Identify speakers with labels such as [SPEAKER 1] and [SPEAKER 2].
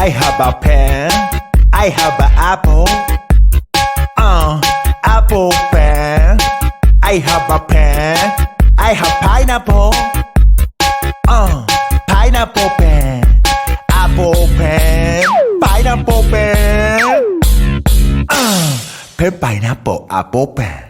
[SPEAKER 1] I have a pen. I have an apple. Apple pen. I have a pen. I have pineapple. Pineapple pen. Apple pen. Pineapple pen. Pen pineapple apple pen.